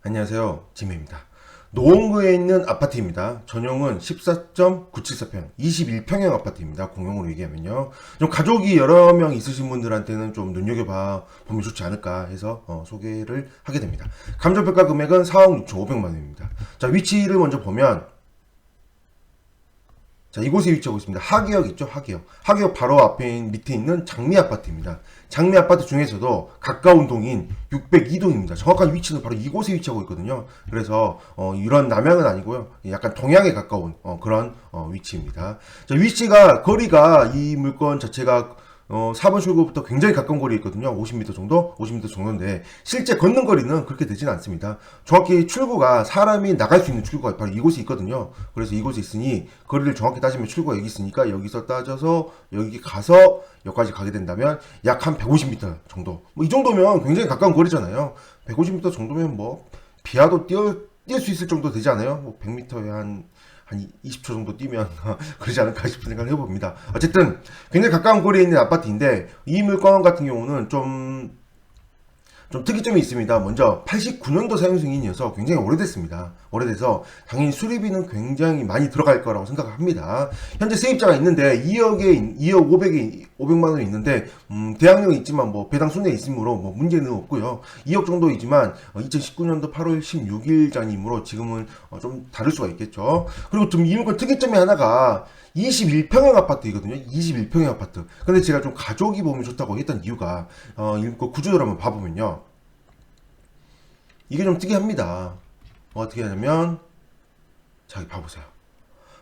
안녕하세요. 지메입니다. 노원구에 있는 아파트입니다. 전용은 14.974평, 21평형 아파트입니다. 공용으로 얘기하면요. 좀 가족이 여러 명 있으신 분들한테는 좀 눈여겨봐 보면 좋지 않을까 해서 소개를 하게 됩니다. 감정평가 금액은 4억 6천 5백만 원입니다. 자, 위치를 먼저 보면 자, 이곳에 위치하고 있습니다. 하기역 있죠? 하기역. 하기역 바로 앞에 밑에 있는 장미 아파트입니다. 장미 아파트 중에서도 가까운 동인 602동입니다. 정확한 위치는 바로 이곳에 위치하고 있거든요. 그래서 이런 남향은 아니고요. 약간 동향에 가까운 그런 위치입니다. 자, 위치가 거리가 이 물건 자체가 4번 출구부터 굉장히 가까운 거리에 있거든요. 50m 정도? 50m 정도인데 실제 걷는 거리는 그렇게 되지는 않습니다. 정확히 출구가 사람이 나갈 수 있는 출구가 바로 이곳에 있거든요. 그래서 이곳에 있으니 거리를 정확히 따지면 출구가 여기 있으니까 여기서 따져서 여기 가서 여기까지 가게 된다면 약 한 150m 정도. 뭐 이 정도면 굉장히 가까운 거리잖아요. 150m 정도면 뭐 비아도 뛸 수 있을 정도 되지 않아요? 뭐 100m에 한 20초 정도 뛰면 그러지 않을까 싶은 생각을 해봅니다. 어쨌든 굉장히 가까운 거리에 있는 아파트인데 이 물건 같은 경우는 좀 특이점이 있습니다. 먼저 89년도 사용 승인이어서 굉장히 오래됐습니다. 오래돼서 당연히 수리비는 굉장히 많이 들어갈 거라고 생각합니다. 현재 세입자가 있는데 2억 500만 원이 있는데 대항력은 있지만 뭐 배당 순에 있으므로 뭐 문제는 없고요. 2억 정도이지만 2019년도 8월 16일 전이므로 지금은 좀 다를 수가 있겠죠. 그리고 좀 이 물건 특이점이 하나가 21평형 아파트이거든요. 21평형 아파트. 근데 제가 좀 가족이 보면 좋다고 했던 이유가 이거 구조를 한번 봐보면요. 이게 좀 특이합니다. 어떻게 하냐면 자, 여기 봐보세요.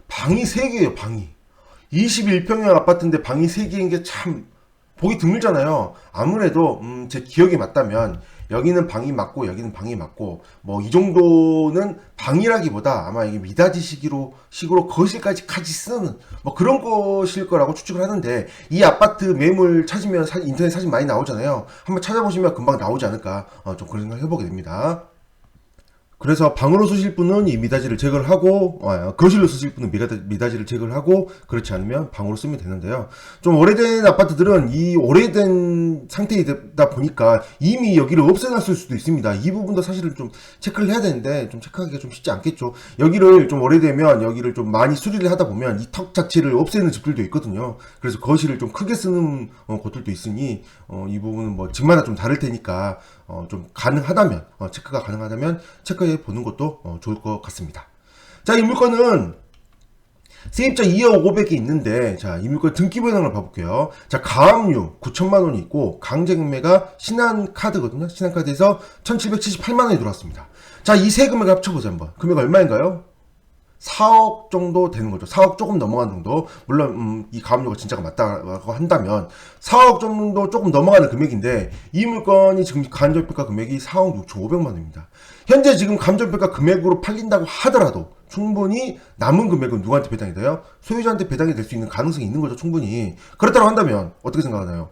방이 3개예요. 방이. 21평형 아파트인데 방이 3개인 게 참 보기 드물잖아요. 아무래도 제 기억이 맞다면 여기는 방이 맞고 여기는 방이 맞고 뭐 이 정도는 방이라기보다 아마 이게 미닫이 식으로 거실까지 같이 쓰는 뭐 그런 것일 거라고 추측을 하는데 이 아파트 매물 찾으면 인터넷 사진 많이 나오잖아요. 한번 찾아보시면 금방 나오지 않을까 좀 그런 생각 해보게 됩니다. 그래서 방으로 쓰실 분은 이 미닫이를 제거를 하고 거실로 쓰실 분은 미닫이를 제거를 하고 그렇지 않으면 방으로 쓰면 되는데요. 좀 오래된 아파트들은 이 오래된 상태이다 보니까 이미 여기를 없애놨을 수도 있습니다. 이 부분도 사실은 좀 체크를 해야 되는데 좀 체크하기가 좀 쉽지 않겠죠. 여기를 좀 오래되면 여기를 좀 많이 수리를 하다 보면 이 턱 자체를 없애는 집들도 있거든요. 그래서 거실을 좀 크게 쓰는 곳들도 있으니 이 부분은 뭐 집마다 좀 다를 테니까 좀 가능하다면 체크가 가능하다면 체크해 보는 것도 좋을 것 같습니다. 자, 이 물건은 세입자 2억 5백이 있는데 자, 이 물건 등기 변환을 봐볼게요. 자, 가압류 9천만 원이 있고 강제금매가 신한카드거든요. 신한카드에서 1778만 원이 들어왔습니다. 자, 이 세 금액을 합쳐보자 한번. 금액 얼마인가요? 4억 정도 되는 거죠. 4억 조금 넘어가는 정도. 물론 이 가압류가 진짜가 맞다고 한다면 4억 정도 조금 넘어가는 금액인데 이 물건이 지금 감정평가 금액이 4억 6천 5백만 원입니다. 현재 지금 감정평가 금액으로 팔린다고 하더라도 충분히 남은 금액은 누구한테 배당이 돼요? 소유자한테 배당이 될 수 있는 가능성이 있는 거죠. 충분히. 그렇다고 한다면 어떻게 생각하나요?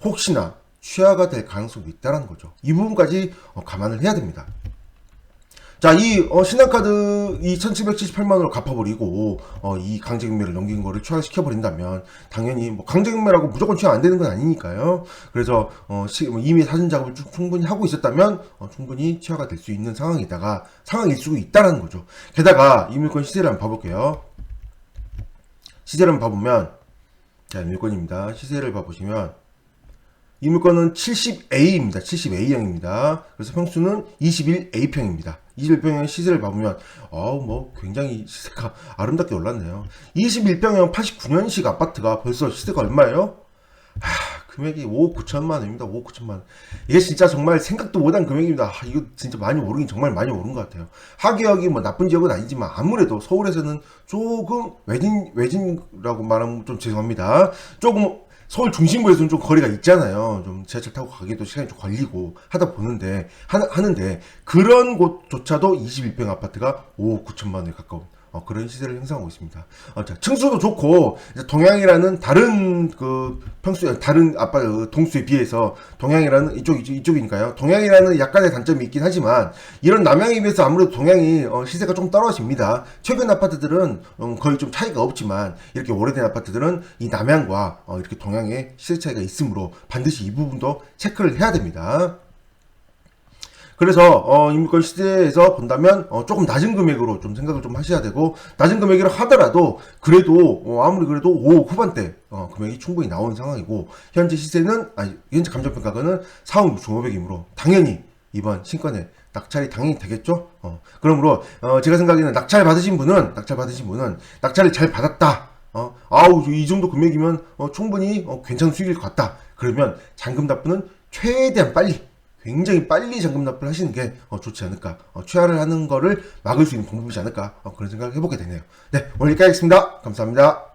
혹시나 취하가 될 가능성도 있다는 거죠. 이 부분까지 감안을 해야 됩니다. 자, 이 신한카드 이 1778만원을 갚아버리고 이 강제경매를 넘긴 거를 취하시켜버린다면 당연히 뭐 강제경매라고 무조건 취하 안 되는 건 아니니까요. 그래서 뭐 이미 사전 작업을 충분히 하고 있었다면 충분히 취하가 될 수 있는 상황일 수 있다라는 거죠. 게다가 이 물건 시세를 한번 봐볼게요. 시세를 한번 봐보면 자, 물건입니다. 시세를 봐보시면 이 물건은 70A입니다. 70A형입니다. 그래서 평수는 21A평입니다. 21평형 시세를 봐보면 뭐 굉장히 시세가 아름답게 올랐네요. 21평형 89년식 아파트가 벌써 시세가 얼마예요? 금액이 5억 9천만 원입니다. 5억 9천만 원. 이게 진짜 정말 생각도 못한 금액입니다. 이거 진짜 많이 오르긴 정말 많이 오른 것 같아요. 하계역이 뭐 나쁜 지역은 아니지만 아무래도 서울에서는 조금 외진이라고 말하면 좀 죄송합니다. 조금 서울 중심부에서는 좀 거리가 있잖아요. 좀 지하철 타고 가기도 시간이 좀 걸리고 하는데 그런 곳조차도 21평 아파트가 5억 9천만 원에 가까운 그런 시세를 형성하고 있습니다. 자, 층수도 좋고 동양이라는 다른 다른 아파트 동수에 비해서 동양이라는 이쪽이니까요. 동양이라는 약간의 단점이 있긴 하지만 이런 남양에 비해서 아무래도 동양이 시세가 좀 떨어집니다. 최근 아파트들은 거의 좀 차이가 없지만 이렇게 오래된 아파트들은 이 남양과 이렇게 동양의 시세 차이가 있으므로 반드시 이 부분도 체크를 해야 됩니다. 그래서 인물권 시세에서 본다면 조금 낮은 금액으로 좀 생각을 좀 하셔야 되고, 낮은 금액이라 하더라도 그래도 아무리 그래도 5억 후반대 금액이 충분히 나오는 상황이고, 현재 시세는 현재 감정평가가는 4억 6,500이므로 당연히 이번 신권에 낙찰이 당연히 되겠죠. 그러므로 제가 생각에는 낙찰 받으신 분은 낙찰을 잘 받았다. 아우 이 정도 금액이면 충분히 괜찮은 수익일 것 같다. 그러면 잔금 납부는 최대한 빨리, 굉장히 빨리 잔금 납부를 하시는 게 좋지 않을까. 최하를 하는 거를 막을 수 있는 방법이지 않을까. 그런 생각을 해보게 되네요. 네, 오늘 여기까지 하겠습니다. 감사합니다.